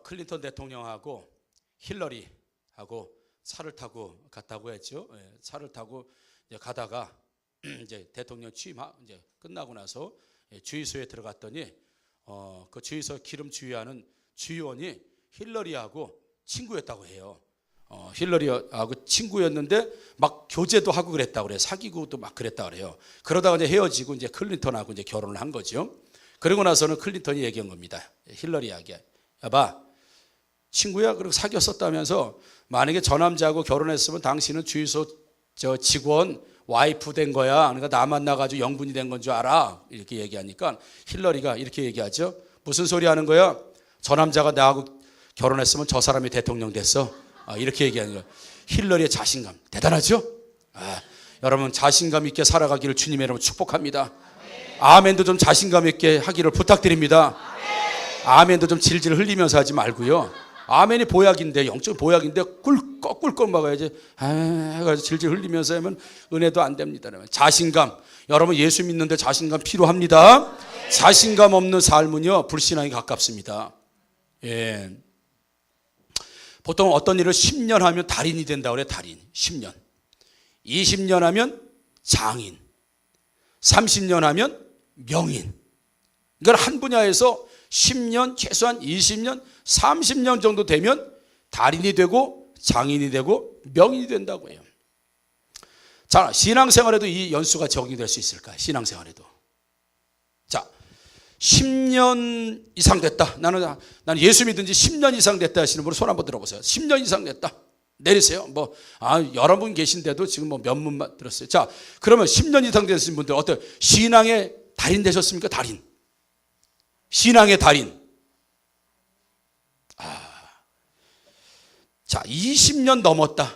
클린턴 대통령하고 힐러리하고 차를 타고 갔다고 했죠. 차를 타고 이제 가다가 이제 대통령 취임 이제 끝나고 나서 주유소에 들어갔더니 그 주유소 기름 주유하는 주유원이 힐러리하고 친구였다고 해요. 힐러리하고 친구였는데 막 교제도 하고 그랬다고 그래요. 사귀고도 막 그랬다고 그래요. 그러다가 이제 헤어지고 이제 클린턴하고 이제 결혼을 한 거죠. 그러고 나서는 클린턴이 얘기한 겁니다. 힐러리에게, 야봐, 친구야, 그리고 사귀었었다면서 만약에 저 남자하고 결혼했으면 당신은 주유소 저 직원 와이프 된 거야. 그러니까 나 만나가지고 영분이 된 건 줄 알아. 이렇게 얘기하니까 힐러리가 이렇게 얘기하죠. 무슨 소리 하는 거야? 저 남자가 나하고 결혼했으면 저 사람이 대통령 됐어. 이렇게 얘기하는 거야. 힐러리의 자신감 대단하죠? 여러분 자신감 있게 살아가기를 주님의 이름으로 축복합니다. 아멘도 좀 자신감 있게 하기를 부탁드립니다. 아멘도 좀 질질 흘리면서 하지 말고요. 아멘이 보약인데, 영적 보약인데 꿀꺽꿀꺽 먹어야지. 그래서 질질 흘리면서 하면 은혜도 안 됩니다. 자신감, 여러분 예수 믿는데 자신감 필요합니다. 자신감 없는 삶은요 불신앙에 가깝습니다. 예. 보통 어떤 일을 10년 하면 달인이 된다고 그래요. 달인 10년, 20년 하면 장인, 30년 하면 명인. 그러니까 한 분야에서 10년, 최소한 20년, 30년 정도 되면 달인이 되고 장인이 되고 명인이 된다고 해요. 자, 신앙생활에도 이 연수가 적용이 될 수 있을까요? 신앙생활에도. 자, 10년 이상 됐다. 나는 예수 믿은 지 10년 이상 됐다 하시는 분은 손 한번 들어보세요. 10년 이상 됐다. 내리세요. 여러분 계신데도 지금 몇 분만 들었어요. 자, 그러면 10년 이상 되신 분들 어때요? 신앙의 달인 되셨습니까? 달인. 신앙의 달인. 자, 20년 넘었다.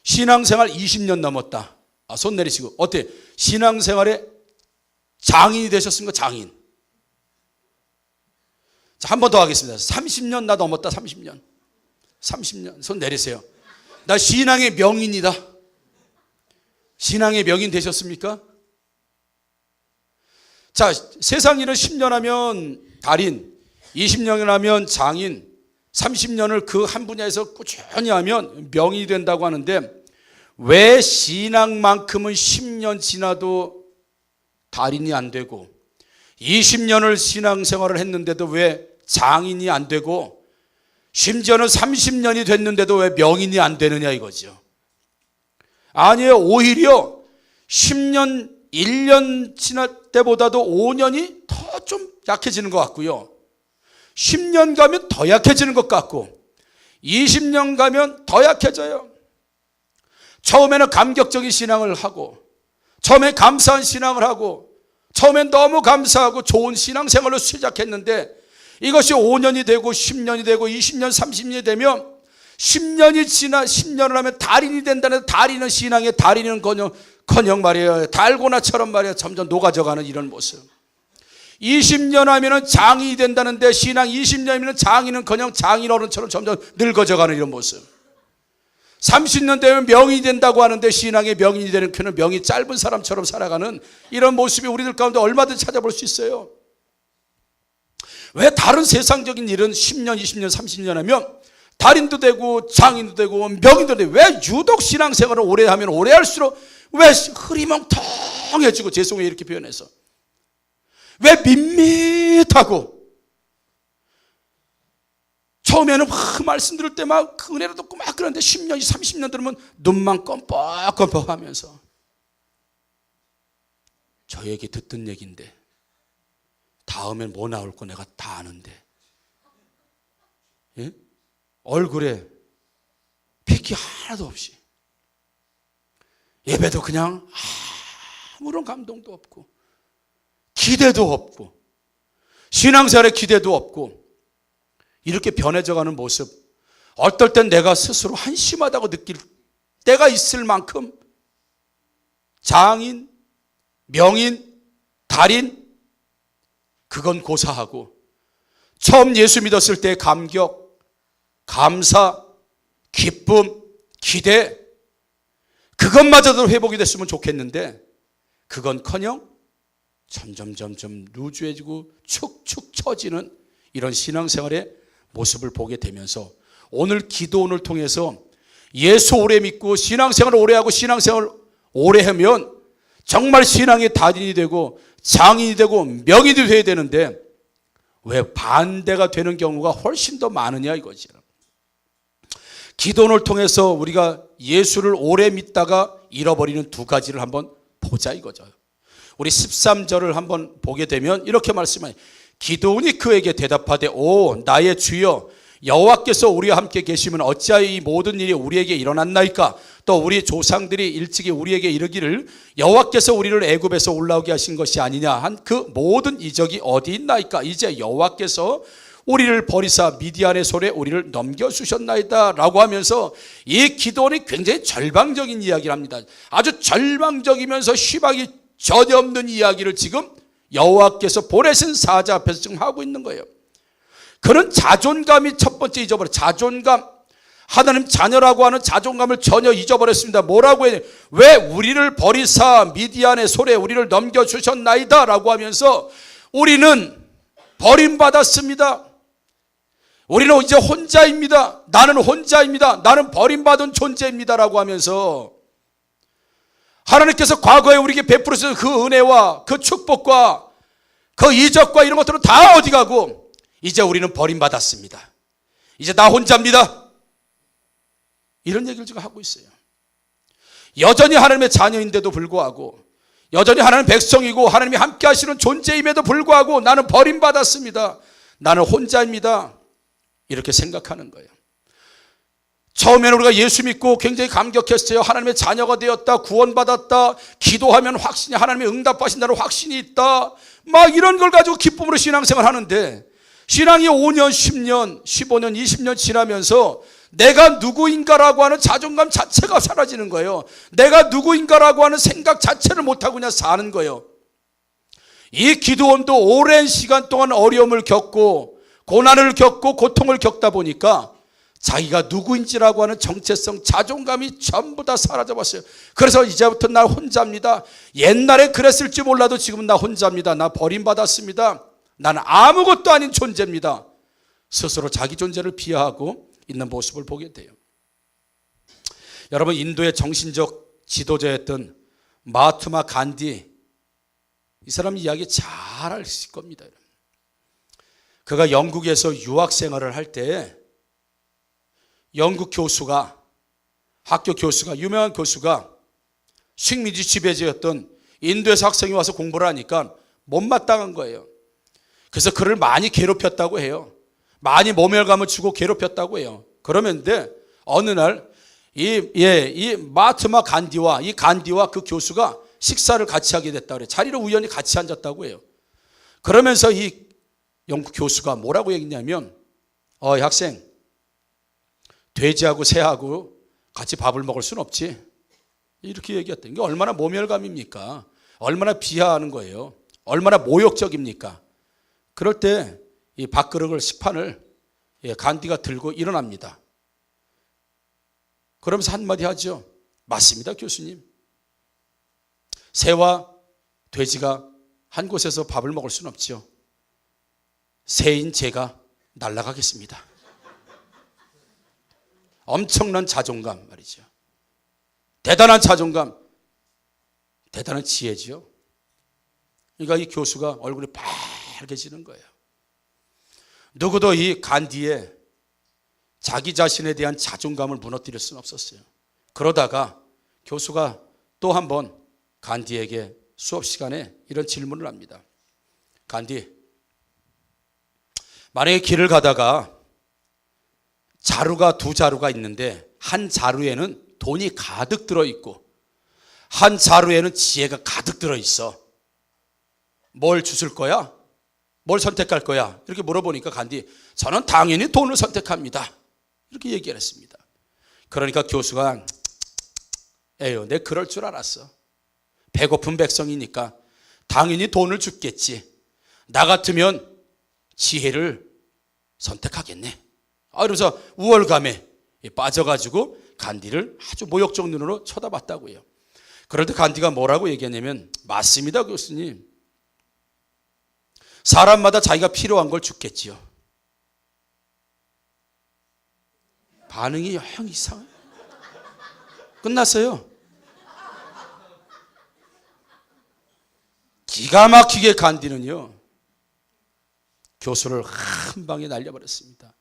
신앙생활 20년 넘었다. 손 내리시고. 어때? 신앙생활의 장인이 되셨습니까? 장인. 자, 한 번 더 하겠습니다. 30년 나 넘었다. 30년. 30년. 손 내리세요. 나 신앙의 명인이다. 신앙의 명인 되셨습니까? 자, 세상 일을 10년 하면 달인, 20년 하면 장인, 30년을 그 한 분야에서 꾸준히 하면 명인이 된다고 하는데, 왜 신앙만큼은 10년 지나도 달인이 안 되고 20년을 신앙생활을 했는데도 왜 장인이 안 되고 심지어는 30년이 됐는데도 왜 명인이 안 되느냐 이거죠. 아니에요. 오히려 10년, 1년 지날 때보다도 5년이 더 좀 약해지는 것 같고요. 10년 가면 더 약해지는 것 같고 20년 가면 더 약해져요. 처음에는 감격적인 신앙을 하고 처음에 감사한 신앙을 하고 처음엔 너무 감사하고 좋은 신앙생활로 시작했는데 이것이 5년이 되고 10년이 되고 20년, 30년이 되면 10년이 지나 10년을 하면 달인이 된다는, 달인은 신앙의 달인은 커녕 말이에요. 달고나처럼 말이에요. 점점 녹아져가는 이런 모습. 20년 하면은 장인이 된다는데 신앙 20년이면 장인은 그냥 장인 어른처럼 점점 늙어져가는 이런 모습. 30년 되면 명인이 된다고 하는데 신앙의 명인이 되는 그는 명이 짧은 사람처럼 살아가는 이런 모습이 우리들 가운데 얼마든지 찾아볼 수 있어요. 왜 다른 세상적인 일은 10년, 20년, 30년 하면 달인도 되고 장인도 되고 명인도 되고 왜 유독 신앙생활을 오래 하면 오래 할수록 왜 흐리멍텅해지고, 죄송해요 이렇게 표현해서, 왜 밋밋하고, 처음에는 막 말씀 들을 때 막 은혜를 듣고 막 그러는데 10년, 30년 들으면 눈만 껌뻑껌뻑 하면서, 저에게 듣던 얘기인데 다음엔 뭐 나올 거 내가 다 아는데, 예? 얼굴에 핏기 하나도 없이, 예배도 그냥 아무런 감동도 없고 기대도 없고 신앙생활에 기대도 없고 이렇게 변해져가는 모습, 어떨 땐 내가 스스로 한심하다고 느낄 때가 있을 만큼 장인, 명인, 달인, 그건 고사하고 처음 예수 믿었을 때의 감격, 감사, 기쁨, 기대, 그것마저도 회복이 됐으면 좋겠는데 그건커녕 점점 루즈해지고 축축 처지는 이런 신앙생활의 모습을 보게 되면서 오늘 기도원을 통해서 예수 오래 믿고 신앙생활을 오래 하고 신앙생활을 오래 하면 정말 신앙의 달인이 되고 장인이 되고 명인이 되어야 되는데 왜 반대가 되는 경우가 훨씬 더 많으냐 이거죠. 기도원을 통해서 우리가 예수를 오래 믿다가 잃어버리는 두 가지를 한번 보자 이거죠. 우리 13절을 한번 보게 되면 이렇게 말씀해요. 기도원이 그에게 대답하되 오 나의 주여 여호와께서 우리와 함께 계시면 어찌하여 이 모든 일이 우리에게 일어났나이까? 또 우리 조상들이 일찍이 우리에게 이르기를 여호와께서 우리를 애굽에서 올라오게 하신 것이 아니냐 한 그 모든 이적이 어디 있나이까? 이제 여호와께서 우리를 버리사 미디안의 손에 우리를 넘겨주셨나이다 라고 하면서 이 기도원이 굉장히 절망적인 이야기를 합니다. 아주 절망적이면서 희망이 전혀 없는 이야기를 지금 여호와께서 보내신 사자 앞에서 지금 하고 있는 거예요. 그런 자존감이 첫 번째 잊어버려. 자존감, 하나님 자녀라고 하는 자존감을 전혀 잊어버렸습니다. 뭐라고 해야 돼? 왜 우리를 버리사 미디안의 손에 우리를 넘겨주셨나이다 라고 하면서 우리는 버림받았습니다. 우리는 이제 혼자입니다. 나는 혼자입니다. 나는 버림받은 존재입니다 라고 하면서 하나님께서 과거에 우리에게 베풀으신 그 은혜와 그 축복과 그 이적과 이런 것들은 다 어디 가고 이제 우리는 버림받았습니다. 이제 나 혼자입니다. 이런 얘기를 지금 하고 있어요. 여전히 하나님의 자녀인데도 불구하고 여전히 하나님 백성이고 하나님이 함께 하시는 존재임에도 불구하고 나는 버림받았습니다. 나는 혼자입니다. 이렇게 생각하는 거예요. 처음에는 우리가 예수 믿고 굉장히 감격했어요. 하나님의 자녀가 되었다. 구원받았다. 기도하면 확신이 하나님의 응답하신다는 확신이 있다. 막 이런 걸 가지고 기쁨으로 신앙생활 하는데 신앙이 5년, 10년, 15년, 20년 지나면서 내가 누구인가라고 하는 자존감 자체가 사라지는 거예요. 내가 누구인가라고 하는 생각 자체를 못하고 그냥 사는 거예요. 이 기도원도 오랜 시간 동안 어려움을 겪고 고난을 겪고 고통을 겪다 보니까 자기가 누구인지라고 하는 정체성, 자존감이 전부 다 사라져버렸어요. 그래서 이제부터 나 혼자입니다. 옛날에 그랬을지 몰라도 지금은 나 혼자입니다. 나 버림받았습니다. 나는 아무것도 아닌 존재입니다. 스스로 자기 존재를 비하하고 있는 모습을 보게 돼요. 여러분, 인도의 정신적 지도자였던 마하트마 간디, 이 사람 이야기 잘 아실 겁니다. 그가 영국에서 유학 생활을 할 때 영국 교수가, 학교 교수가, 유명한 교수가 식민지 지배자였던 인도에서 학생이 와서 공부를 하니까 못마땅한 거예요. 그래서 그를 많이 괴롭혔다고 해요. 많이 모멸감을 주고 괴롭혔다고 해요. 그러는데 어느 날 이 마하트마 간디와 그 교수가 식사를 같이 하게 됐다고 그래요. 자리를 우연히 같이 앉았다고 해요. 그러면서 이 영국 교수가 뭐라고 얘기했냐면 학생, 돼지하고 새하고 같이 밥을 먹을 수는 없지. 이렇게 얘기했대요. 이게 얼마나 모멸감입니까? 얼마나 비하하는 거예요. 얼마나 모욕적입니까? 그럴 때 이 밥그릇을 식판을 간디가 들고 일어납니다. 그러면서 한마디 하죠. 맞습니다, 교수님. 새와 돼지가 한 곳에서 밥을 먹을 수는 없죠. 새인 제가 날아가겠습니다. 엄청난 자존감 말이죠. 대단한 자존감, 대단한 지혜죠. 그러니까 이 교수가 얼굴이 빨개지는 거예요. 누구도 이 간디의 자기 자신에 대한 자존감을 무너뜨릴 수는 없었어요. 그러다가 교수가 또 한 번 간디에게 수업 시간에 이런 질문을 합니다. 간디, 만약에 길을 가다가 자루가 두 자루가 있는데 한 자루에는 돈이 가득 들어있고 한 자루에는 지혜가 가득 들어있어. 뭘 주실 거야? 뭘 선택할 거야? 이렇게 물어보니까 간디, 저는 당연히 돈을 선택합니다. 이렇게 얘기를 했습니다. 그러니까 교수가 에휴, 내 그럴 줄 알았어. 배고픈 백성이니까 당연히 돈을 줬겠지. 나 같으면 지혜를 선택하겠네. 이러면서 우월감에 빠져가지고 간디를 아주 모욕적 눈으로 쳐다봤다고요. 그럴 때 간디가 뭐라고 얘기하냐면, 맞습니다, 교수님. 사람마다 자기가 필요한 걸 줬겠지요. 반응이 영 이상. 끝났어요. 기가 막히게 간디는요, 교수를 한 방에 날려버렸습니다.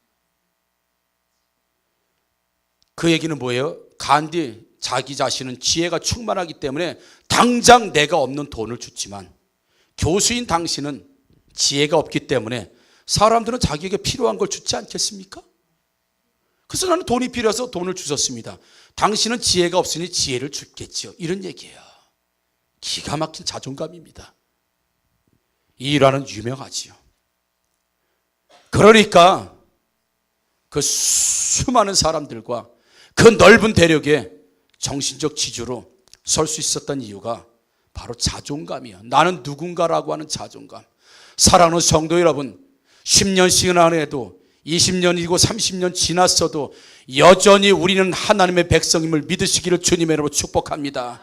그 얘기는 뭐예요? 간디 자기 자신은 지혜가 충만하기 때문에 당장 내가 없는 돈을 줬지만 교수인 당신은 지혜가 없기 때문에 사람들은 자기에게 필요한 걸 주지 않겠습니까? 그래서 나는 돈이 필요해서 돈을 주셨습니다. 당신은 지혜가 없으니 지혜를 줬겠죠. 이런 얘기예요. 기가 막힌 자존감입니다. 이 일화는 유명하지요. 그러니까 그 수많은 사람들과 그 넓은 대륙에 정신적 지주로 설 수 있었던 이유가 바로 자존감이에요. 나는 누군가라고 하는 자존감. 사랑하는 성도 여러분, 10년씩은 안 해도 20년이고 30년 지났어도 여전히 우리는 하나님의 백성임을 믿으시기를 주님의 이름으로 축복합니다.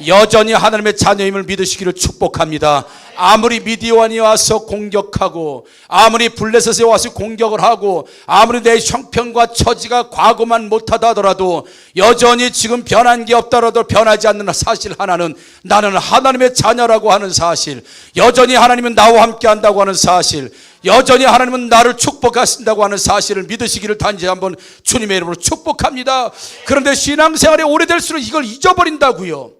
여전히 하나님의 자녀임을 믿으시기를 축복합니다. 아무리 미디어원이 와서 공격하고, 아무리 블레셋에 와서 공격을 하고, 아무리 내 형편과 처지가 과거만 못하다 하더라도 여전히 지금 변한 게 없다라도 변하지 않는 사실 하나는, 나는 하나님의 자녀라고 하는 사실, 여전히 하나님은 나와 함께 한다고 하는 사실, 여전히 하나님은 나를 축복하신다고 하는 사실을 믿으시기를 단지 한번 주님의 이름으로 축복합니다. 그런데 신앙생활이 오래될수록 이걸 잊어버린다고요.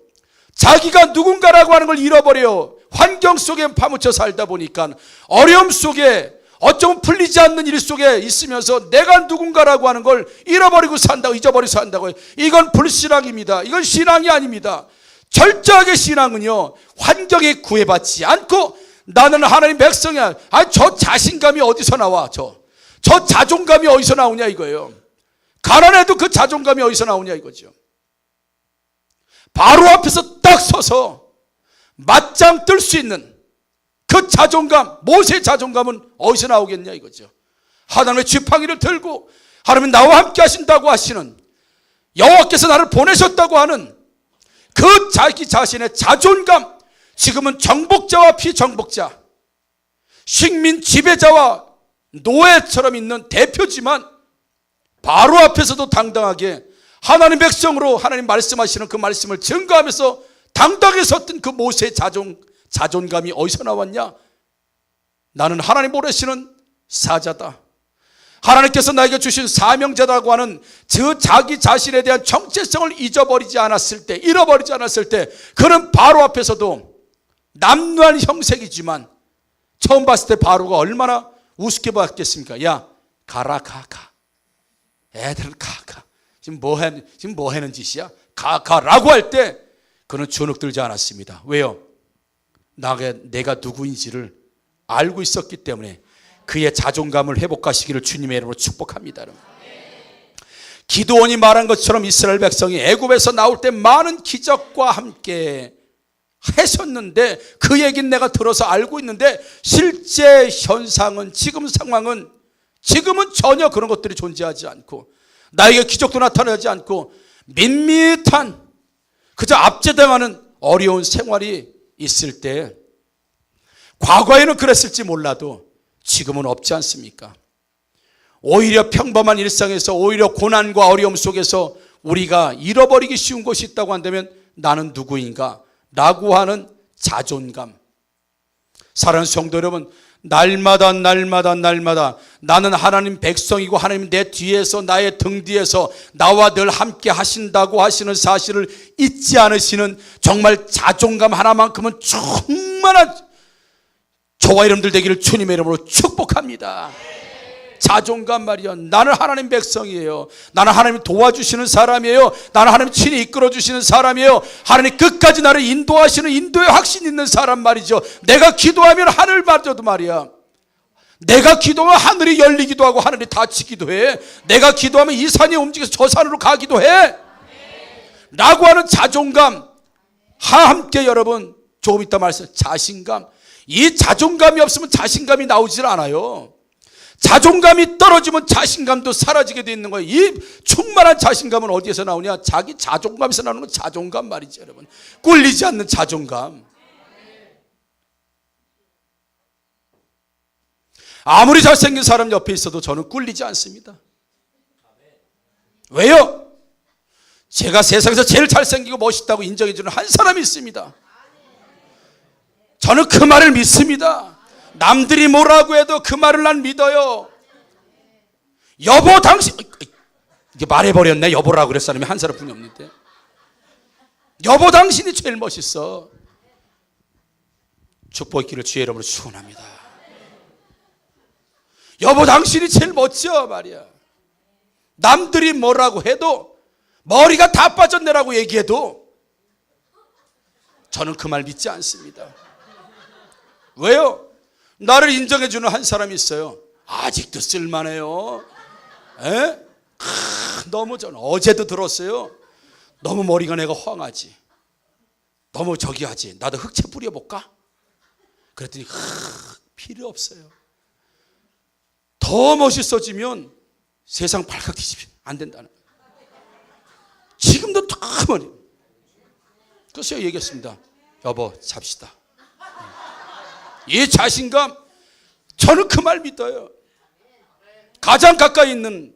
자기가 누군가라고 하는 걸 잃어버려요. 환경 속에 파묻혀 살다 보니까 어려움 속에, 어쩌면 풀리지 않는 일 속에 있으면서 내가 누군가라고 하는 걸 잃어버리고 산다고, 잊어버리고 산다고요. 이건 불신앙입니다. 이건 신앙이 아닙니다. 철저하게 신앙은요, 환경에 구애받지 않고 나는 하나님 백성이야. 저 자신감이 어디서 나와? 저 자존감이 어디서 나오냐 이거예요. 가난해도 그 자존감이 어디서 나오냐 이거죠. 바로 앞에서 딱 서서 맞짱 뜰 수 있는 그 자존감, 모세의 자존감은 어디서 나오겠냐 이거죠. 하나님의 지팡이를 들고 하나님은 나와 함께 하신다고 하시는, 여호와께서 나를 보내셨다고 하는 그 자기 자신의 자존감, 지금은 정복자와 피정복자, 식민 지배자와 노예처럼 있는 대표지만 바로 앞에서도 당당하게 하나님 백성으로 하나님 말씀하시는 그 말씀을 증거하면서 당당하게 섰던 그 모세의 자존감이 어디서 나왔냐? 나는 하나님 보내시는 사자다, 하나님께서 나에게 주신 사명자라고 하는 그 자기 자신에 대한 정체성을 잊어버리지 않았을 때, 잃어버리지 않았을 때, 그는 바로 앞에서도 남루한 형색이지만 처음 봤을 때 바로가 얼마나 우습게 봤겠습니까? 야, 가라, 가. 애들 가. 지금 뭐 하는 짓이야? 가라고 할 때 그는 주눅들지 않았습니다. 왜요? 내가 누구인지를 알고 있었기 때문에 그의 자존감을 회복하시기를 주님의 이름으로 축복합니다. 기드온이 말한 것처럼 이스라엘 백성이 애굽에서 나올 때 많은 기적과 함께 하셨는데, 그 얘기는 내가 들어서 알고 있는데 실제 현상은, 지금 상황은, 지금은 전혀 그런 것들이 존재하지 않고 나에게 기적도 나타나지 않고 밋밋한, 그저 압제당하는 어려운 생활이 있을 때, 과거에는 그랬을지 몰라도 지금은 없지 않습니까? 오히려 평범한 일상에서, 오히려 고난과 어려움 속에서 우리가 잃어버리기 쉬운 것이 있다고 한다면 나는 누구인가? 라고 하는 자존감. 사랑하는 성도 여러분, 날마다 나는 하나님 백성이고 하나님 내 뒤에서, 나의 등 뒤에서 나와 늘 함께 하신다고 하시는 사실을 잊지 않으시는, 정말 자존감 하나만큼은 충만한 저와 여러분들 되기를 주님의 이름으로 축복합니다. 자존감 말이야. 나는 하나님 백성이에요. 나는 하나님 도와주시는 사람이에요. 나는 하나님 친히 이끌어주시는 사람이에요. 하나님 끝까지 나를 인도하시는 인도의 확신 있는 사람 말이죠. 내가 기도하면 하늘 맞아도 말이야. 내가 기도하면 하늘이 열리기도 하고 하늘이 닫히기도 해. 내가 기도하면 이 산이 움직여서 저 산으로 가기도 해. 라고 하는 자존감. 함께 여러분 조금 이따 말씀, 자신감. 이 자존감이 없으면 자신감이 나오질 않아요. 자존감이 떨어지면 자신감도 사라지게 되어 있는 거예요. 이 충만한 자신감은 어디에서 나오냐? 자기 자존감에서 나오는 건 자존감 말이죠, 여러분. 꿀리지 않는 자존감. 아무리 잘생긴 사람 옆에 있어도 저는 꿀리지 않습니다. 왜요? 제가 세상에서 제일 잘생기고 멋있다고 인정해 주는 한 사람이 있습니다. 저는 그 말을 믿습니다. 남들이 뭐라고 해도 그 말을 난 믿어요. 여보 당신, 이게 말해버렸네. 여보라고 그랬을 사람이 한 사람뿐이 없는데. 여보 당신이 제일 멋있어. 축복의 길을 주의 이름으로 축원합니다. 여보 당신이 제일 멋져 말이야. 남들이 뭐라고 해도, 머리가 다 빠졌네라고 얘기해도 저는 그 말 믿지 않습니다. 왜요? 나를 인정해 주는 한 사람이 있어요. 아직도 쓸만해요. 에? 너무 저는 어제도 들었어요. 너무 머리가 내가 황하지, 너무 저기 하지, 나도 흑채 뿌려볼까? 그랬더니 필요 없어요. 더 멋있어지면 세상 발칵 뒤집히면 안 된다는 거예요. 지금도 다 머리. 그래서 얘기했습니다. 여보 잡시다. 이 자신감, 저는 그 말 믿어요. 가장 가까이 있는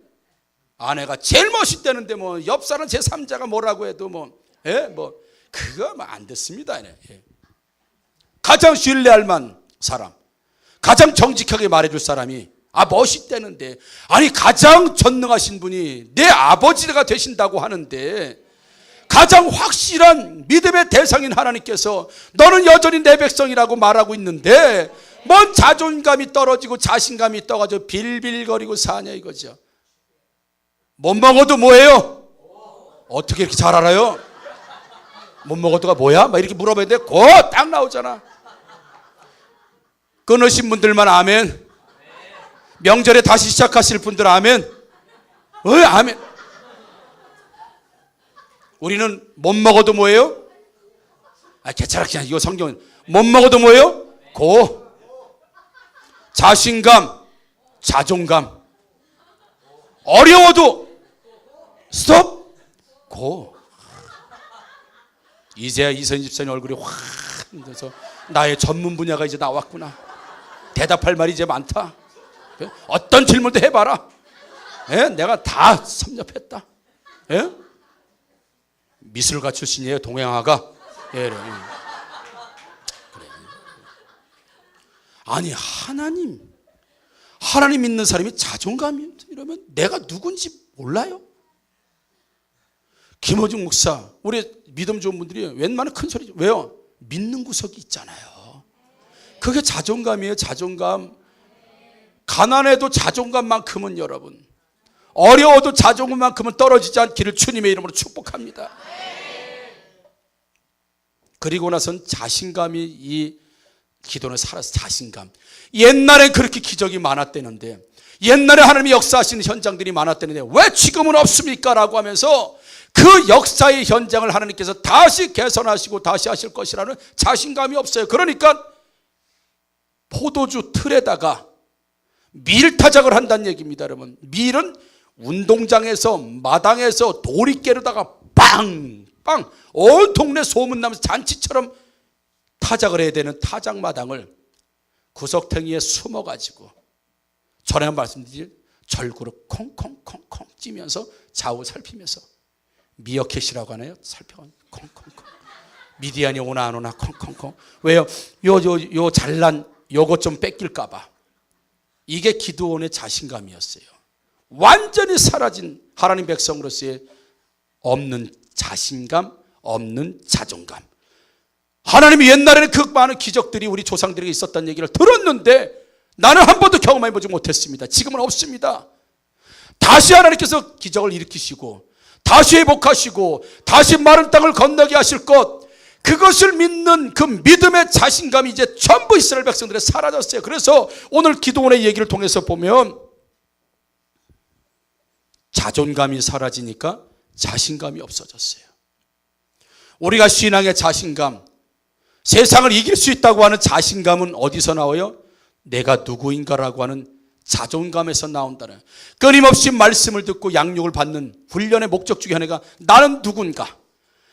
아내가 제일 멋있다는데 뭐 옆사람 제3자가 뭐라고 해도 그거 안 됐습니다. 가장 신뢰할 만한 사람, 가장 정직하게 말해줄 사람이 멋있다는데, 아니 가장 전능하신 분이 내 아버지가 되신다고 하는데, 가장 확실한 믿음의 대상인 하나님께서 너는 여전히 내 백성이라고 말하고 있는데 뭔 자존감이 떨어지고 자신감이 떠가지고 빌빌거리고 사냐 이거죠. 못 먹어도 뭐예요? 어떻게 이렇게 잘 알아요? 못 먹어도가 뭐야? 막 이렇게 물어봐야 돼. 곧 딱 나오잖아. 끊으신 분들만 아멘. 명절에 다시 시작하실 분들 아멘. 아멘. 우리는 못 먹어도 뭐예요? 괜찮아. 그냥 이거 성경은 못 먹어도 뭐예요? 고. 자신감, 자존감. 어려워도 스톱, 고. 이제야 이선희 집사님 얼굴이 확 흔들어서 나의 전문 분야가 이제 나왔구나. 대답할 말이 이제 많다. 어떤 질문도 해봐라. 내가 다 섭렵했다. 미술가 출신이에요. 동양화가. 그래. 아니 하나님 믿는 사람이 자존감이 이러면 내가 누군지 몰라요? 김호중 목사, 우리 믿음 좋은 분들이 웬만한 큰 소리. 왜요? 믿는 구석이 있잖아요. 그게 자존감이에요. 자존감. 가난해도 자존감만큼은, 여러분, 어려워도 자존감만큼은 떨어지지 않기를 주님의 이름으로 축복합니다. 그리고 나선 자신감이, 이 기도는 살아서 자신감. 옛날엔 그렇게 기적이 많았대는데, 옛날에 하나님이 역사하시는 현장들이 많았대는데 왜 지금은 없습니까? 라고 하면서 그 역사의 현장을 하나님께서 다시 개선하시고 다시 하실 것이라는 자신감이 없어요. 그러니까 포도주 틀에다가 밀 타작을 한다는 얘기입니다. 여러분, 밀은 운동장에서 마당에서 도리깨로다가 빵빵 온 동네 소문나면서 잔치처럼 타작을 해야 되는 타작마당을 구석탱이에 숨어가지고, 전에 말씀드린 절구로 콩콩콩콩 찌면서 좌우 살피면서, 미어캣이라고 하나요? 살펴가 콩콩콩. 미디안이 오나 안 오나 콩콩콩. 왜요? 요 잘난 요것 좀 뺏길까봐. 이게 기드온의 자신감이었어요. 완전히 사라진 하나님 백성으로서의 없는 자신감, 없는 자존감. 하나님이 옛날에는 그 많은 기적들이 우리 조상들에게 있었다는 얘기를 들었는데 나는 한 번도 경험해보지 못했습니다. 지금은 없습니다. 다시 하나님께서 기적을 일으키시고 다시 회복하시고 다시 마른 땅을 건너게 하실 것, 그것을 믿는 그 믿음의 자신감이 이제 전부 이스라엘 백성들에 사라졌어요. 그래서 오늘 기도원의 얘기를 통해서 보면 자존감이 사라지니까 자신감이 없어졌어요. 우리가 신앙의 자신감, 세상을 이길 수 있다고 하는 자신감은 어디서 나와요? 내가 누구인가라고 하는 자존감에서 나온다는, 끊임없이 말씀을 듣고 양육을 받는 훈련의 목적 중에 하나가 나는 누군가,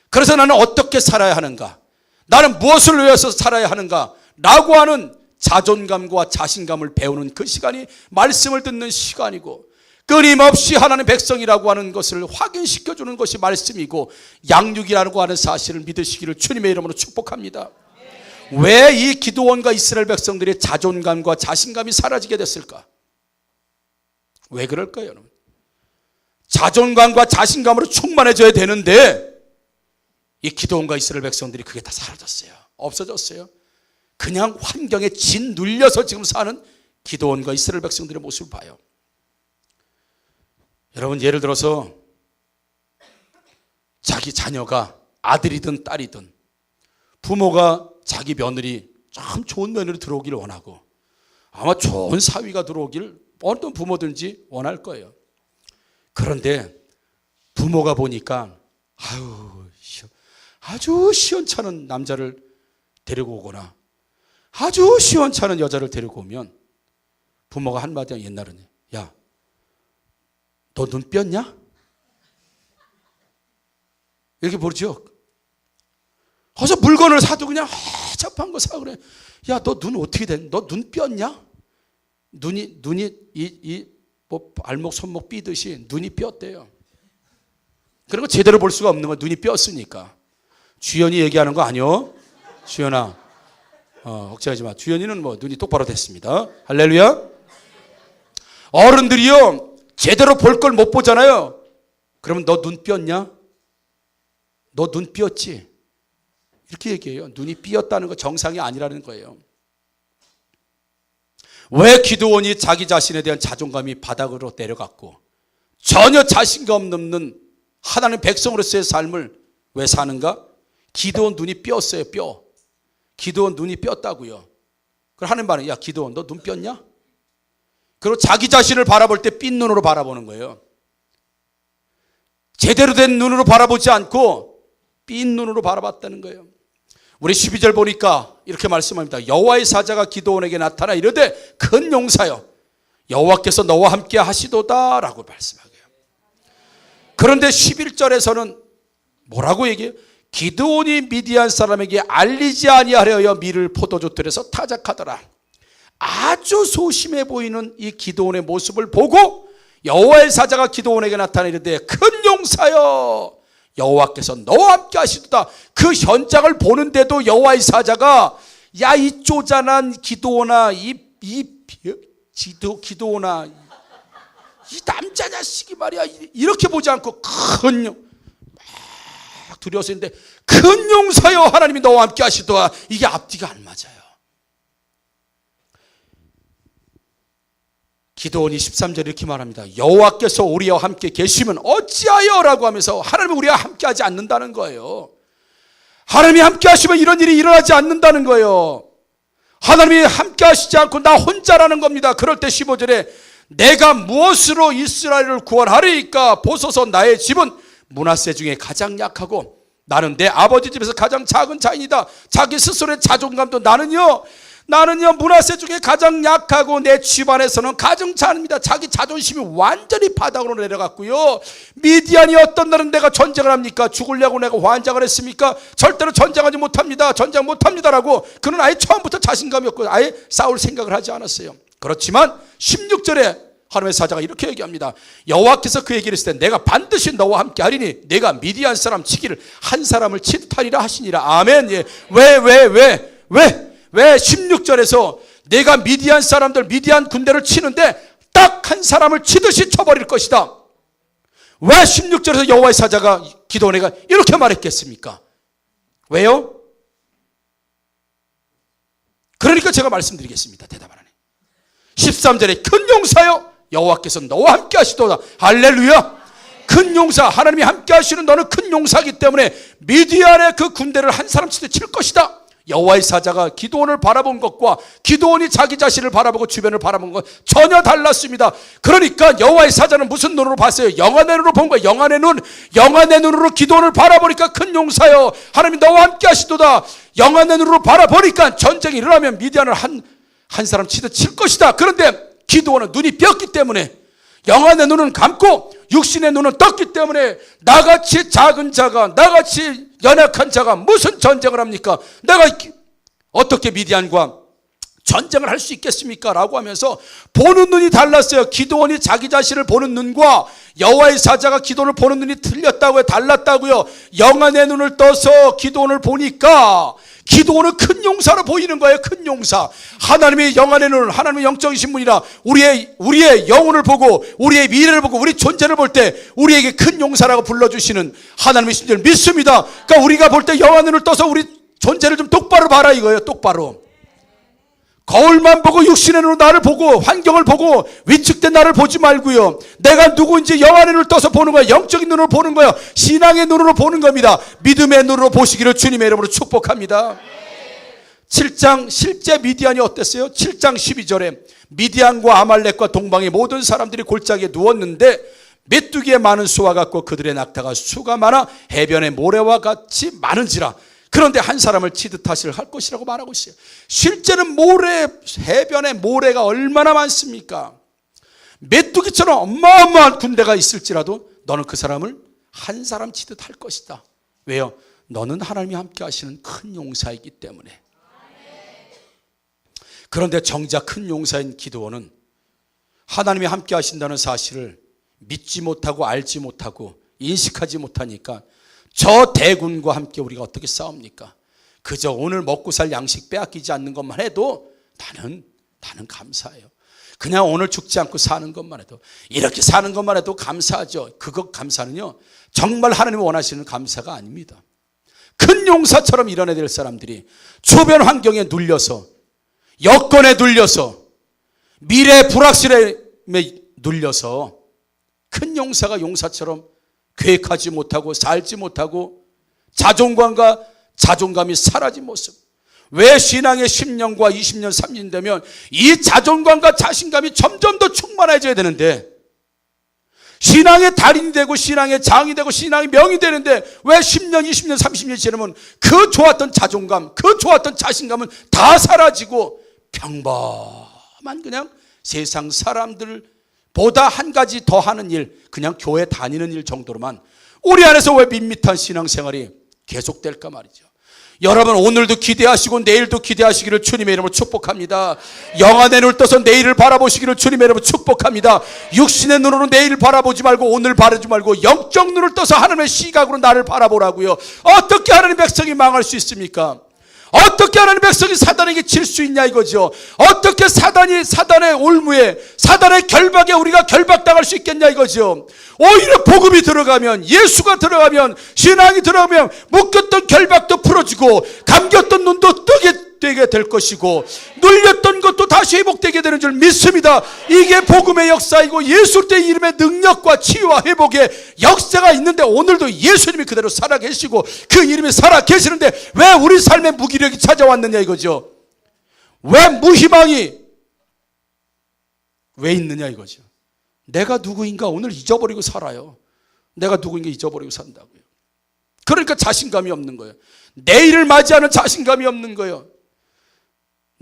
그래서 나는 어떻게 살아야 하는가, 나는 무엇을 위해서 살아야 하는가 라고 하는 자존감과 자신감을 배우는 그 시간이 말씀을 듣는 시간이고, 끊임없이 하나님의 백성이라고 하는 것을 확인시켜주는 것이 말씀이고 양육이라고 하는 사실을 믿으시기를 주님의 이름으로 축복합니다. 왜 이 기드온과 이스라엘 백성들의 자존감과 자신감이 사라지게 됐을까? 왜 그럴까요, 여러분? 자존감과 자신감으로 충만해져야 되는데 이 기드온과 이스라엘 백성들이 그게 다 사라졌어요. 없어졌어요. 그냥 환경에 짓눌려서 지금 사는 기드온과 이스라엘 백성들의 모습을 봐요. 여러분, 예를 들어서 자기 자녀가 아들이든 딸이든 부모가 자기 며느리, 참 좋은 며느리 들어오기를 원하고 아마 좋은 사위가 들어오기를 어떤 부모든지 원할 거예요. 그런데 부모가 보니까 아주 시원찮은 남자를 데리고 오거나 아주 시원찮은 여자를 데리고 오면 부모가 한마디 하면 옛날에는 야, 너 눈 삐었냐? 이렇게 부르죠. 어서 물건을 사도 그냥 허접한 거 사고 그래. 야, 너 눈 어떻게 된? 너 눈 삐었냐? 눈이 뭐 발목 손목 삐듯이 눈이 삐었대요. 그런 거 제대로 볼 수가 없는 거야. 눈이 삐었으니까. 주연이 얘기하는 거 아니요? 주연아, 걱정하지 마. 주연이는 뭐 눈이 똑바로 됐습니다. 할렐루야. 어른들이요, 제대로 볼 걸 못 보잖아요. 그러면 너 눈 삐었냐? 너 눈 삐었지? 이렇게 얘기해요. 눈이 삐었다는 거 정상이 아니라는 거예요. 왜 기드온이 자기 자신에 대한 자존감이 바닥으로 내려갔고 전혀 자신감 없는 하나님 백성으로서의 삶을 왜 사는가? 기드온 눈이 삐었어요. 뼈. 기드온 눈이 삐었다고요. 그럼 하는 말은 야, 기드온 너 눈 삐었냐? 그리고 자기 자신을 바라볼 때 삔 눈으로 바라보는 거예요. 제대로 된 눈으로 바라보지 않고 삔 눈으로 바라봤다는 거예요. 우리 12절 보니까 이렇게 말씀합니다. 여호와의 사자가 기드온에게 나타나 이르되 큰 용사여 여호와께서 너와 함께 하시도다 라고 말씀하고요. 그런데 11절에서는 뭐라고 얘기해요? 기드온이 미디안 사람에게 알리지 아니하려 밀을 포도주 들에서 타작하더라. 아주 소심해 보이는 이 기드온의 모습을 보고 여호와의 사자가 기드온에게 나타나 이르되 큰 용사여 여호와께서 너와 함께 하시도다. 그 현장을 보는데도 여호와의 사자가 야, 이 쪼잔한 기드온아, 기드온아, 이 남자 자식이 말이야, 이렇게 보지 않고 막 두려워서 있는데 큰 용사여 하나님이 너와 함께 하시도다. 이게 앞뒤가 안 맞아요. 기드온이 13절에 이렇게 말합니다. 여호와께서 우리와 함께 계시면 어찌하여 라고 하면서 하나님이 우리와 함께 하지 않는다는 거예요. 하나님이 함께 하시면 이런 일이 일어나지 않는다는 거예요. 하나님이 함께 하시지 않고 나 혼자라는 겁니다. 그럴 때 15절에 내가 무엇으로 이스라엘을 구원하리이까? 보소서 나의 집은 므낫세 중에 가장 약하고 나는 내 아버지 집에서 가장 작은 자인이다. 자기 스스로의 자존감도 나는요 므낫세 중에 가장 약하고 내 집안에서는 가장 작습니다. 자기 자존심이 완전히 바닥으로 내려갔고요. 미디안이 어떤 날은 내가 전쟁을 합니까? 죽으려고 내가 환장을 했습니까? 절대로 전쟁하지 못합니다. 전쟁 못합니다라고 그는 아예 처음부터 자신감이 없고 아예 싸울 생각을 하지 않았어요. 그렇지만 16절에 하나님의 사자가 이렇게 얘기합니다. 여호와께서 그에게 이르시되 내가 반드시 너와 함께 하리니 내가 미디안 사람 치기를 한 사람을 치듯 하리라 하시니라. 아멘. 예. 왜 16절에서 내가 미디안 사람들 미디안 군대를 치는데 딱 한 사람을 치듯이 쳐버릴 것이다. 왜 16절에서 여호와의 사자가 기드온에게 이렇게 말했겠습니까? 왜요? 그러니까 제가 말씀드리겠습니다. 대답 안 하네. 13절에 큰 용사여 여호와께서 너와 함께 하시도다. 할렐루야. 큰 용사, 하나님이 함께 하시는 너는 큰 용사이기 때문에 미디안의 그 군대를 한 사람 치듯 칠 것이다. 여호와의 사자가 기드온을 바라본 것과 기드온이 자기 자신을 바라보고 주변을 바라본 것 전혀 달랐습니다. 그러니까 여호와의 사자는 무슨 눈으로 봤어요? 영안의 눈으로 본 거예요. 영안의 눈으로 기드온을 바라보니까 큰 용사여 하나님이 너와 함께 하시도다. 영안의 눈으로 바라보니까 전쟁이 일어나면 미디안을 한 사람 치듯 칠 것이다. 그런데 기드온은 눈이 삐었기 때문에 영안의 눈은 감고 육신의 눈은 떴기 때문에 나같이 작은 자가 나같이 연약한 자가 무슨 전쟁을 합니까? 내가 어떻게 미디안과 전쟁을 할 수 있겠습니까? 라고 하면서 보는 눈이 달랐어요. 기드온이 자기 자신을 보는 눈과 여호와의 사자가 기드온을 보는 눈이 틀렸다고요. 달랐다고요. 영안의 눈을 떠서 기드온을 보니까 기드온은 큰 용사로 보이는 거예요. 큰 용사. 하나님의 영안의 눈을, 하나님의 영적이신 분이라 우리의 영혼을 보고 우리의 미래를 보고 우리 존재를 볼 때 우리에게 큰 용사라고 불러주시는 하나님의 신들을 믿습니다. 그러니까 우리가 볼 때 영안의 눈을 떠서 우리 존재를 좀 똑바로 봐라 이거예요. 똑바로. 거울만 보고 육신의 눈으로 나를 보고 환경을 보고 위축된 나를 보지 말고요. 내가 누구인지 영안의 눈을 떠서 보는 거예요. 영적인 눈으로 보는 거예요. 신앙의 눈으로 보는 겁니다. 믿음의 눈으로 보시기를 주님의 이름으로 축복합니다. 7장 실제 미디안이 어땠어요? 7장 12절에 미디안과 아말렉과 동방의 모든 사람들이 골짜기에 누웠는데 메뚜기에 많은 수와 같고 그들의 낙타가 수가 많아 해변의 모래와 같이 많은지라. 그런데 한 사람을 치듯 하실 할 것이라고 말하고 있어요. 실제는 해변에 모래가 얼마나 많습니까? 메뚜기처럼 어마어마한 군대가 있을지라도 너는 그 사람을 한 사람 치듯 할 것이다. 왜요? 너는 하나님이 함께 하시는 큰 용사이기 때문에. 그런데 정작 큰 용사인 기드온은 하나님이 함께 하신다는 사실을 믿지 못하고 알지 못하고 인식하지 못하니까 저 대군과 함께 우리가 어떻게 싸웁니까? 그저 오늘 먹고 살 양식 빼앗기지 않는 것만 해도 나는 감사해요. 그냥 오늘 죽지 않고 사는 것만 해도, 이렇게 사는 것만 해도 감사하죠. 그것 감사는요 정말 하나님이 원하시는 감사가 아닙니다. 큰 용사처럼 일어나야 될 사람들이 주변 환경에 눌려서, 여건에 눌려서, 미래 불확실함에 눌려서 큰 용사가 용사처럼 계획하지 못하고 살지 못하고 자존감이 사라진 모습. 왜 신앙의 10년과 20년, 30년 되면 이 자존감과 자신감이 점점 더 충만해져야 되는데, 신앙의 달인이 되고 신앙의 장이 되고 신앙의 명이 되는데 왜 10년, 20년, 30년이 지나면 그 좋았던 자존감, 그 좋았던 자신감은 다 사라지고 평범한 그냥 세상 사람들 보다 한 가지 더 하는 일, 그냥 교회 다니는 일 정도로만 우리 안에서 왜 밋밋한 신앙생활이 계속될까 말이죠. 여러분 오늘도 기대하시고 내일도 기대하시기를 주님의 이름으로 축복합니다. 영안의 눈을 떠서 내일을 바라보시기를 주님의 이름으로 축복합니다. 육신의 눈으로 내일을 바라보지 말고 오늘 바라보지 말고 영적 눈을 떠서 하나님의 시각으로 나를 바라보라고요. 어떻게 하나님의 백성이 망할 수 있습니까? 어떻게 하나님의 백성이 사단에게 질 수 있냐 이거죠. 어떻게 사단의 올무에, 사단의 결박에 우리가 결박당할 수 있겠냐 이거죠. 오히려 복음이 들어가면, 예수가 들어가면, 신앙이 들어가면 묶였던 결박도 풀어지고 감겼던 눈도 뜨게 되게 될 것이고 눌렸던 것도 다시 회복되게 되는 줄 믿습니다. 이게 복음의 역사이고 예수의 이름의 능력과 치유와 회복의 역사가 있는데, 오늘도 예수님이 그대로 살아계시고 그 이름이 살아계시는데 왜 우리 삶에 무기력이 찾아왔느냐 이거죠. 왜 무희망이 왜 있느냐 이거죠. 내가 누구인가 오늘 잊어버리고 살아요. 내가 누구인가 잊어버리고 산다고요. 그러니까 자신감이 없는 거예요. 내일을 맞이하는 자신감이 없는 거예요.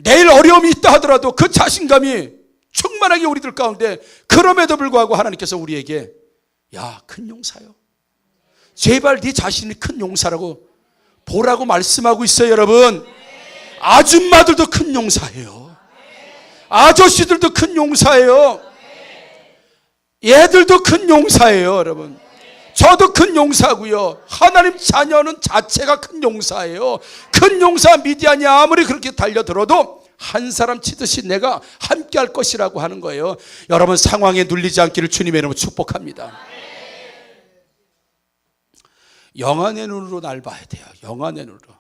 내일 어려움이 있다 하더라도 그 자신감이 충만하게 우리들 가운데, 그럼에도 불구하고 하나님께서 우리에게 야, 큰 용사요, 제발 네 자신이 큰 용사라고 보라고 말씀하고 있어요. 여러분, 아줌마들도 큰 용사예요. 아저씨들도 큰 용사예요. 얘들도 큰 용사예요. 여러분, 저도 큰 용사고요. 하나님 자녀는 자체가 큰 용사예요. 큰 용사 미디안이 아무리 그렇게 달려들어도 한 사람 치듯이 내가 함께 할 것이라고 하는 거예요. 여러분, 상황에 눌리지 않기를 주님의 이름으로 축복합니다. 영안의 눈으로 날 봐야 돼요. 영안의 눈으로.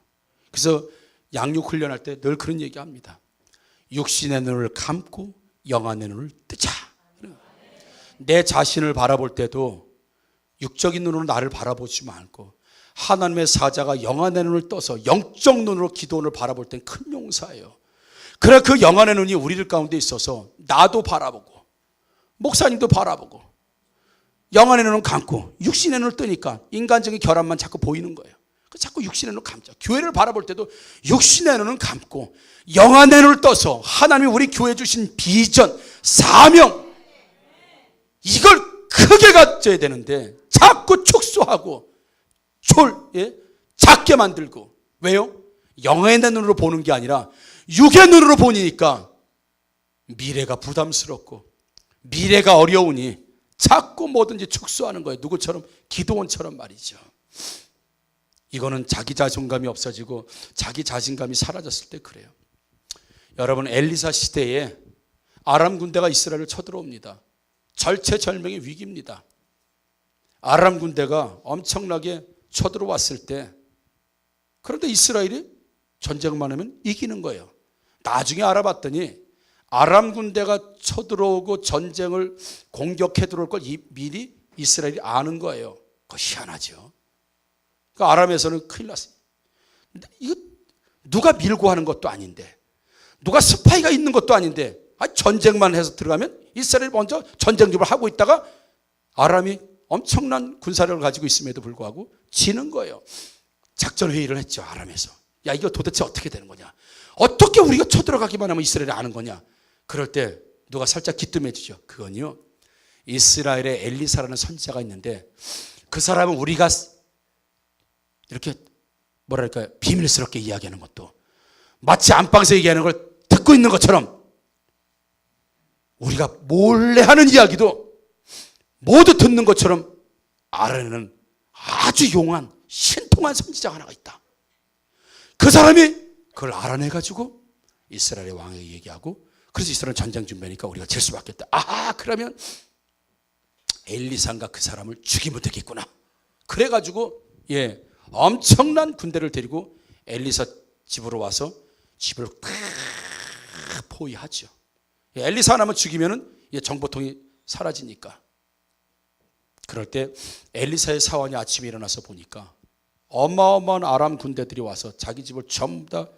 그래서 양육 훈련할 때 늘 그런 얘기합니다. 육신의 눈을 감고 영안의 눈을 뜨자. 내 자신을 바라볼 때도 육적인 눈으로 나를 바라보지 말고 하나님의 사자가 영안의 눈을 떠서 영적 눈으로 기도원을 바라볼 땐 큰 용사예요. 그래, 그 영안의 눈이 우리들 가운데 있어서 나도 바라보고 목사님도 바라보고 영안의 눈은 감고 육신의 눈을 뜨니까 인간적인 결함만 자꾸 보이는 거예요. 자꾸 육신의 눈을 감자. 교회를 바라볼 때도 육신의 눈은 감고 영안의 눈을 떠서 하나님이 우리 교회 주신 비전, 사명, 이걸 크게 가져야 되는데 자꾸 축소하고 작게 만들고. 왜요? 영안의 눈으로 보는 게 아니라 육의 눈으로 보니까 미래가 부담스럽고 미래가 어려우니 자꾸 뭐든지 축소하는 거예요. 누구처럼? 기드온처럼 말이죠. 이거는 자기 자존감이 없어지고 자기 자신감이 사라졌을 때 그래요. 여러분, 엘리사 시대에 아람 군대가 이스라엘을 쳐들어옵니다. 절체절명의 위기입니다. 아람 군대가 엄청나게 쳐들어왔을 때, 그런데 이스라엘이 전쟁만 하면 이기는 거예요. 나중에 알아봤더니 아람 군대가 쳐들어오고 전쟁을 공격해 들어올 걸 미리 이스라엘이 아는 거예요. 그거 희한하죠. 그 아람에서는 큰일 났습니다. 이거 누가 밀고 하는 것도 아닌데, 누가 스파이가 있는 것도 아닌데, 전쟁만 해서 들어가면 이스라엘이 먼저 전쟁 준비를 하고 있다가 아람이 엄청난 군사력을 가지고 있음에도 불구하고 지는 거예요. 작전 회의를 했죠. 아람에서. 야, 이거 도대체 어떻게 되는 거냐? 어떻게 우리가 쳐들어가기만 하면 이스라엘이 아는 거냐? 그럴 때 누가 살짝 기뜸해 주죠. 그건요, 이스라엘에 엘리사라는 선지자가 있는데, 그 사람은 우리가 이렇게 뭐랄까요, 비밀스럽게 이야기하는 것도 마치 안방에서 얘기하는 걸 듣고 있는 것처럼 우리가 몰래 하는 이야기도 모두 듣는 것처럼 알아내는 아주 용한 신통한 선지자가 하나가 있다. 그 사람이 그걸 알아내가지고 이스라엘의 왕에게 얘기하고, 그래서 이스라엘 전쟁 준비하니까 우리가 질 수밖에 없다. 아, 그러면 엘리사가 그 사람을 죽이면 되겠구나. 그래가지고 엄청난 군대를 데리고 엘리사 집으로 와서 집을 탁 포위하죠. 엘리사 하나만 죽이면은 정보통이 사라지니까. 그럴 때 엘리사의 사원이 아침에 일어나서 보니까 어마어마한 아람 군대들이 와서 자기 집을 전부 다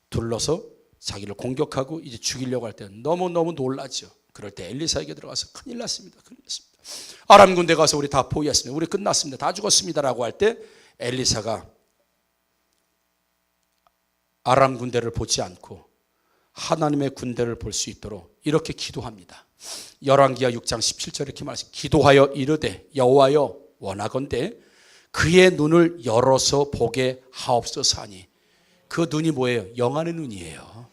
둘러서 자기를 공격하고 이제 죽이려고 할 때 너무너무 놀라죠. 그럴 때 엘리사에게 들어가서 큰일 났습니다. 큰일 났습니다. 아람 군대 가서 우리 다 포위했습니다. 우리 끝났습니다. 다 죽었습니다라고 할 때 엘리사가 아람 군대를 보지 않고 하나님의 군대를 볼 수 있도록 이렇게 기도합니다. 열왕기하 6장 17절 이렇게 말했습니다. 기도하여 이르되 여호와여 원하건대 그의 눈을 열어서 보게 하옵소서 하니, 그 눈이 뭐예요? 영안의 눈이에요.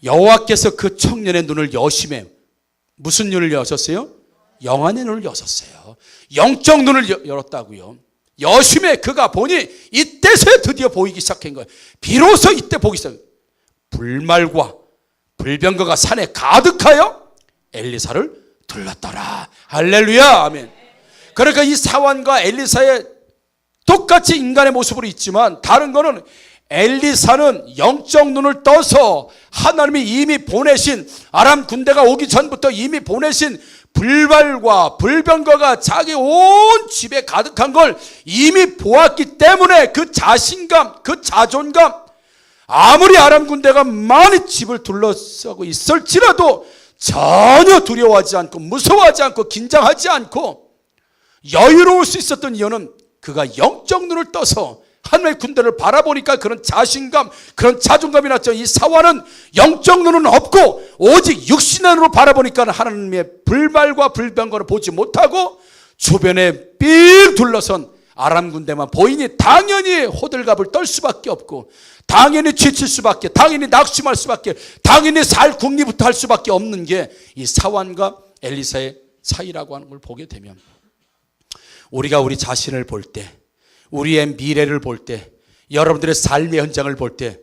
여호와께서 그 청년의 눈을 여심해. 무슨 눈을 여셨어요? 영안의 눈을 여셨어요. 영적 눈을 열었다고요. 여심해 그가 보니 이때서야 드디어 보이기 시작한 거예요. 비로소 이때 보기 시작해요. 불말과 불병거가 산에 가득하여 엘리사를 둘렀더라. 할렐루야, 아멘. 그러니까 이 사환과 엘리사의 똑같이 인간의 모습으로 있지만 다른 거는, 엘리사는 영적 눈을 떠서 하나님이 이미 보내신, 아람 군대가 오기 전부터 이미 보내신 불발과 불병거가 자기 온 집에 가득한 걸 이미 보았기 때문에 그 자신감, 그 자존감, 아무리 아람 군대가 많이 집을 둘러싸고 있을지라도 전혀 두려워하지 않고 무서워하지 않고 긴장하지 않고 여유로울 수 있었던 이유는 그가 영적 눈을 떠서 하나님의 군대를 바라보니까 그런 자신감, 그런 자존감이 났죠. 이 사환은 영적 눈은 없고 오직 육신의 눈으로 바라보니까 하나님의 불말과 불병거를 보지 못하고 주변에 삥 둘러선 아람 군대만 보이니 당연히 호들갑을 떨 수밖에 없고, 당연히 지칠 수밖에, 당연히 낙심할 수밖에, 당연히 살 궁리부터 할 수밖에 없는 게 이 사환과 엘리사의 차이라고 하는 걸 보게 되면, 우리가 우리 자신을 볼 때, 우리의 미래를 볼 때, 여러분들의 삶의 현장을 볼 때,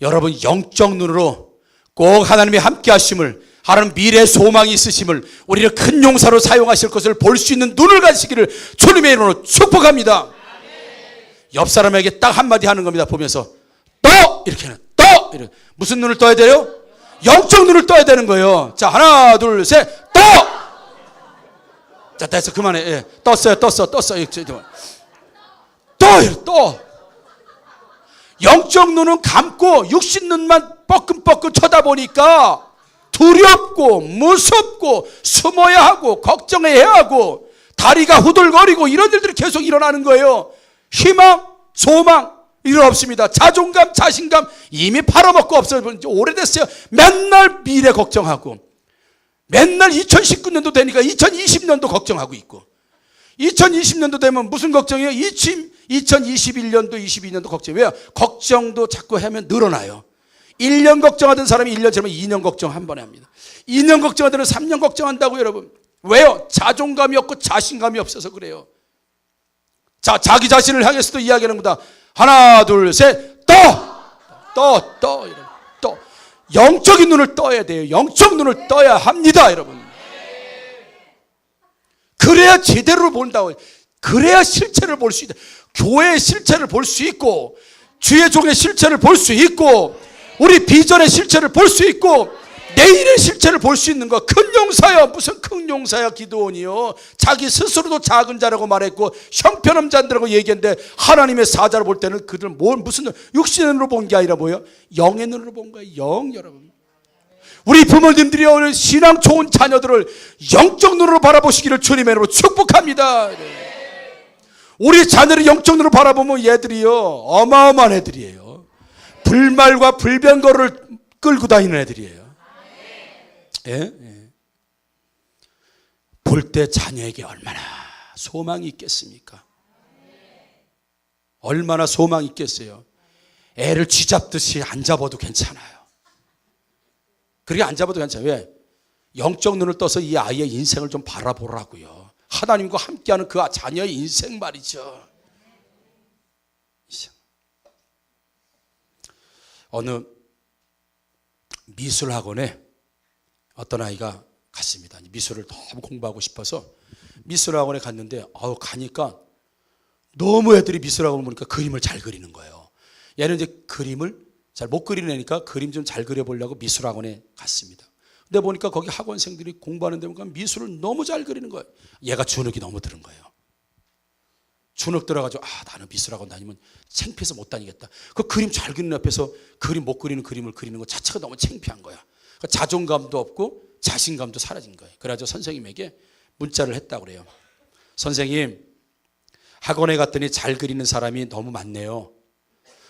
여러분 영적 눈으로 꼭 하나님의 함께 하심을, 하나님 미래의 소망이 있으심을, 우리를 큰 용사로 사용하실 것을 볼 수 있는 눈을 가지시기를 주님의 이름으로 축복합니다. 옆 사람에게 딱 한마디 하는 겁니다. 보면서 떠! 이렇게 하는, 떠! 이렇게. 무슨 눈을 떠야 돼요? 영적 눈을 떠야 되는 거예요. 자, 하나 둘 셋, 떠! 자, 됐어, 그만해. 떴어요. 또 영적 눈은 감고 육신 눈만 뻐끔뻐끔 쳐다보니까 두렵고 무섭고 숨어야 하고 걱정해야 하고 다리가 후들거리고 이런 일들이 계속 일어나는 거예요. 희망, 소망 이런 없습니다. 자존감, 자신감 이미 팔아먹고 없어진 지 오래됐어요. 맨날 미래 걱정하고, 맨날 2019년도 되니까 2020년도 걱정하고 있고, 2020년도 되면 무슨 걱정이에요? 2021년도 22년도 걱정. 왜요? 걱정도 자꾸 하면 늘어나요. 1년 걱정하던 사람이 1년 지나면 2년 걱정 한 번에 합니다. 2년 걱정하던 3년 걱정한다고 여러분. 왜요? 자존감이 없고 자신감이 없어서 그래요. 자, 자기 자신을 향해서도 이야기하는 거다. 하나, 둘, 셋, 떠. 영적인 눈을 떠야 돼요. 영적 눈을 떠야 합니다, 여러분. 그래야 제대로 본다고. 그래야 실체를 볼 수 있다. 교회의 실체를 볼 수 있고, 주의 종의 실체를 볼 수 있고, 우리 비전의 실체를 볼 수 있고, 내일의 실체를 볼 수 있는 거. 큰 용사야. 무슨 큰 용사야, 기드온이요. 자기 스스로도 작은 자라고 말했고 형편없는 자들하고 얘기했는데, 하나님의 사자를 볼 때는 그들 무슨 육신의 눈으로 본 게 아니라 뭐예요? 영의 눈으로 본 거예요. 영, 여러분. 우리 부모님들이 오늘 신앙 좋은 자녀들을 영적 눈으로 바라보시기를 주님의 이름으로 축복합니다. 우리 자녀를 영적 눈으로 바라보면 얘들이요, 어마어마한 애들이에요. 불말과 불변거를 끌고 다니는 애들이에요. 예? 볼 때 자녀에게 얼마나 소망이 있겠습니까? 얼마나 소망이 있겠어요. 애를 쥐잡듯이 안 잡아도 괜찮아요. 그렇게 안 잡아도 괜찮아요. 왜? 영적 눈을 떠서 이 아이의 인생을 좀 바라보라고요. 하나님과 함께하는 그 자녀의 인생 말이죠. 어느 미술학원에 어떤 아이가 갔습니다. 미술을 너무 공부하고 싶어서 미술학원에 갔는데, 가니까 너무 애들이 미술학원을 보니까 그림을 잘 그리는 거예요. 얘는 이제 그림을 잘 못 그리는 애니까 그림 좀 잘 그려보려고 미술학원에 갔습니다. 근데 보니까 거기 학원생들이 공부하는 데 보니까 미술을 너무 잘 그리는 거예요. 얘가 주눅이 너무 드는 거예요. 주눅 들어가지고, 나는 미술학원 다니면 창피해서 못 다니겠다. 그 그림 잘 그리는 앞에서 그림 못 그리는 그림을 그리는 거 자체가 너무 창피한 거야. 그러니까 자존감도 없고 자신감도 사라진 거예요. 그래가지고 선생님에게 문자를 했다고 그래요. 선생님, 학원에 갔더니 잘 그리는 사람이 너무 많네요.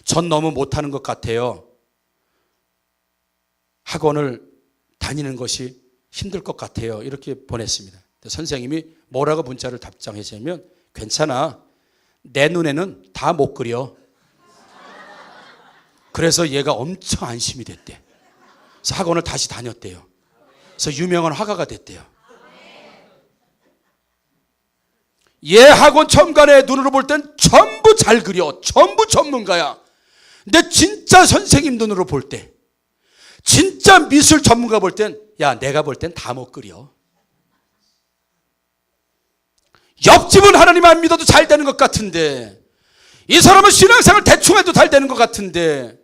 전 너무 못하는 것 같아요. 학원을 다니는 것이 힘들 것 같아요. 이렇게 보냈습니다. 선생님이 뭐라고 문자를 답장했냐면, 괜찮아. 내 눈에는 다 못 그려. 그래서 얘가 엄청 안심이 됐대. 그래서 학원을 다시 다녔대요. 그래서 유명한 화가가 됐대요. 얘 학원 첨간에 눈으로 볼 땐 전부 잘 그려. 전부 전문가야. 근데 진짜 선생님 눈으로 볼 때, 진짜 미술 전문가 볼 땐, 내가 볼 땐 다 못 그려. 옆집은 하나님 안 믿어도 잘 되는 것 같은데, 이 사람은 신앙생활 대충 해도 잘 되는 것 같은데,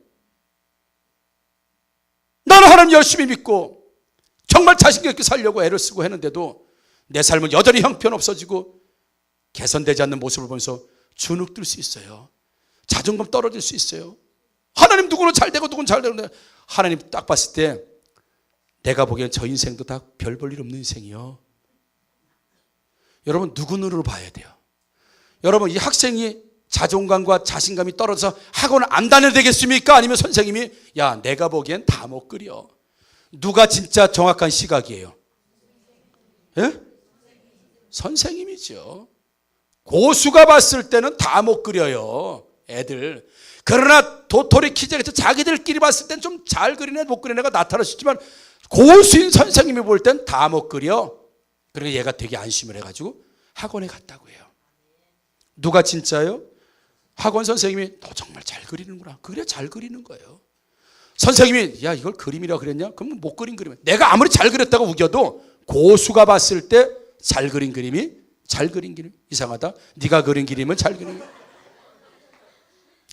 나는 하나님 열심히 믿고 정말 자신 있게 살려고 애를 쓰고 했는데도 내 삶은 여전히 형편없어지고 개선되지 않는 모습을 보면서 주눅 들 수 있어요. 자존감 떨어질 수 있어요. 하나님 누구는 잘 되고 누구는 잘 되는데, 하나님 딱 봤을 때 내가 보기엔 저 인생도 다 별 볼 일 없는 인생이요. 여러분, 누구 눈으로 봐야 돼요? 여러분, 이 학생이 자존감과 자신감이 떨어져서 학원을 안 다녀도 되겠습니까? 아니면 선생님이 내가 보기엔 다 못 그려. 누가 진짜 정확한 시각이에요? 예? 선생님이죠. 고수가 봤을 때는 다 못 그려요, 애들. 그러나 도토리 키즈에서 자기들끼리 봤을 땐 좀 잘 그리네 못 그리는 애가 나타날 수 있지만, 고수인 선생님이 볼 땐 다 못 그려. 그러니까 얘가 되게 안심을 해가지고 학원에 갔다고 해요. 누가 진짜요? 학원 선생님이 너 정말 잘 그리는구나. 그래, 잘 그리는 거예요. 선생님이 이걸 그림이라고 그랬냐? 그럼 못 그린 그림. 내가 아무리 잘 그렸다고 우겨도 고수가 봤을 때 잘 그린 그림이 잘 그린 그림. 이상하다. 네가 그린 그림은 잘 그린 그림.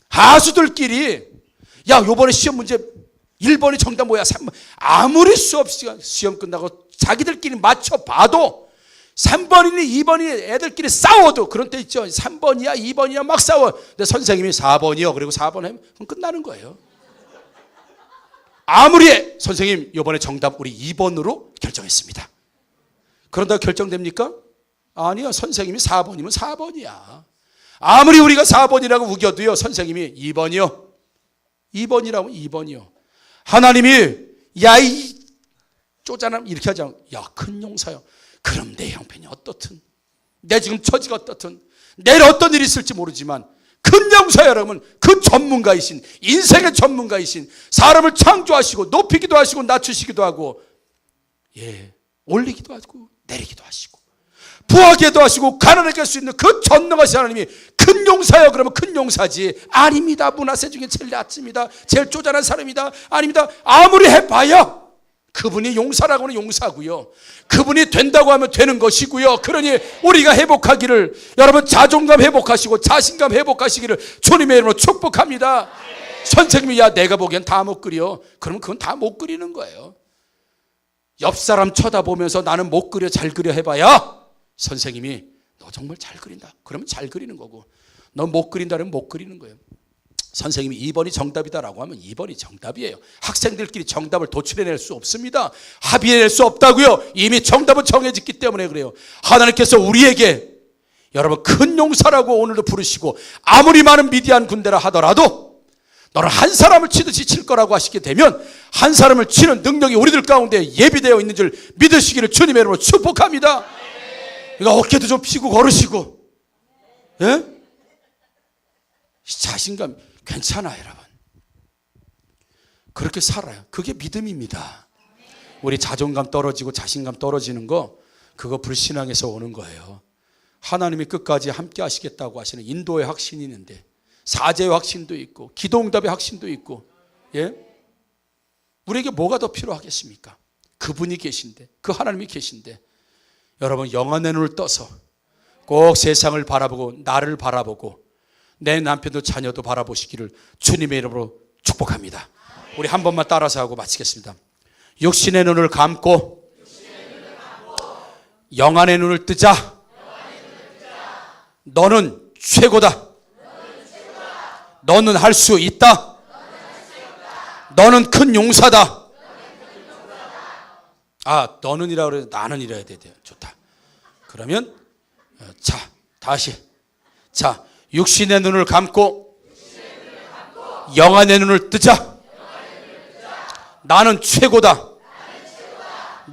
하수들끼리 요번에 시험 문제 1번이 정답 뭐야? 3번. 아무리 시험 끝나고 자기들끼리 맞춰봐도 3번이니 2번이니 애들끼리 싸워도 그런 때 있죠. 3번이야 2번이야 막 싸워. 근데 선생님이 4번이요. 그리고 4번 하면 그럼 끝나는 거예요. 아무리 선생님 이번에 정답 우리 2번으로 결정했습니다. 그런다고 결정됩니까? 아니요. 선생님이 4번이면 4번이야. 아무리 우리가 4번이라고 우겨도요, 선생님이 2번이요. 2번이라면 2번이요. 하나님이 이 쪼잔함 이렇게 하잖아. 큰 용사요. 그럼 내 형편이 어떻든, 내 지금 처지가 어떻든, 내일 어떤 일이 있을지 모르지만 큰 용사 여러분, 그 전문가이신, 인생의 전문가이신, 사람을 창조하시고 높이기도 하시고 낮추시기도 하고, 올리기도 하고 내리기도 하시고 부하게도 하시고 가난하게 할 수 있는 그 전능하신 하나님이 큰 용사요? 그러면 큰 용사지. 아닙니다. 문화세 중에 제일 낮습니다. 제일 쪼잔한 사람이다. 아닙니다. 아무리 해봐야 그분이 용사라고는 용사고요, 그분이 된다고 하면 되는 것이고요. 그러니 우리가 회복하기를, 여러분 자존감 회복하시고 자신감 회복하시기를 주님의 이름으로 축복합니다. 선생님이 야 내가 보기엔 다 못 그려. 그러면 그건 다 못 그리는 거예요. 옆 사람 쳐다보면서 나는 못 그려 잘 그려 해봐야 선생님이 너 정말 잘 그린다 그러면 잘 그리는 거고, 너 못 그린다 그러면 못 그리는 거예요. 선생님이 2번이 정답이다라고 하면 2번이 정답이에요. 학생들끼리 정답을 도출해낼 수 없습니다. 합의해낼 수 없다고요. 이미 정답은 정해졌기 때문에 그래요. 하나님께서 우리에게 여러분 큰 용사라고 오늘도 부르시고, 아무리 많은 미디안 군대라 하더라도 너는 한 사람을 치듯이 칠 거라고 하시게 되면 한 사람을 치는 능력이 우리들 가운데 예비되어 있는 줄 믿으시기를 주님의 이름으로 축복합니다. 그러니까 어깨도 좀 피고 걸으시고, 자신감 괜찮아 여러분. 그렇게 살아요. 그게 믿음입니다. 우리 자존감 떨어지고 자신감 떨어지는 거, 그거 불신앙에서 오는 거예요. 하나님이 끝까지 함께 하시겠다고 하시는 인도의 확신이 있는데, 사제의 확신도 있고 기도응답의 확신도 있고, 우리에게 뭐가 더 필요하겠습니까? 그분이 계신데, 그 하나님이 계신데, 여러분 영안의 눈을 떠서 꼭 세상을 바라보고 나를 바라보고 내 남편도 자녀도 바라보시기를 주님의 이름으로 축복합니다. 우리 한 번만 따라서 하고 마치겠습니다. 육신의 눈을 감고 영안의 눈을 뜨자. 너는 최고다. 너는 할 수 있다. 너는 큰 용사다. 너는 이라 그래. 나는 이래야 돼. 좋다. 그러면 자 다시, 자 육신의 눈을 감고 영안의 눈을 뜨자. 나는 최고다.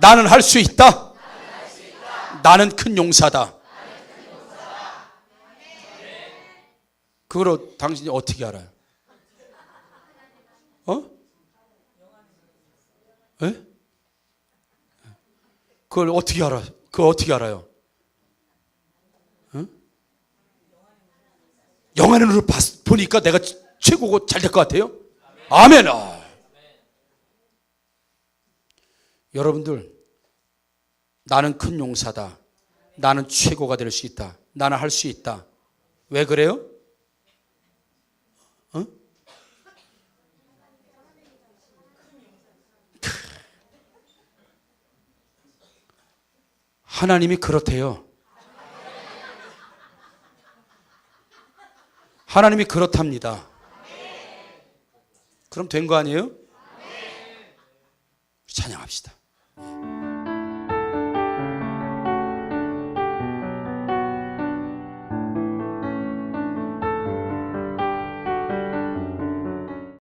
나는 할 수 있다. 나는 큰 용사다. 그거로 당신이 어떻게 알아요? 그걸 어떻게 알아? 그걸 어떻게 알아요? 영안의 눈을 보니까 내가 최고고 잘 될 것 같아요? 아멘. 여러분들, 나는 큰 용사다. 나는 최고가 될 수 있다. 나는 할 수 있다. 왜 그래요? 하나님이 그렇대요. 하나님이 그렇답니다. 그럼 된 거 아니에요? 찬양합시다.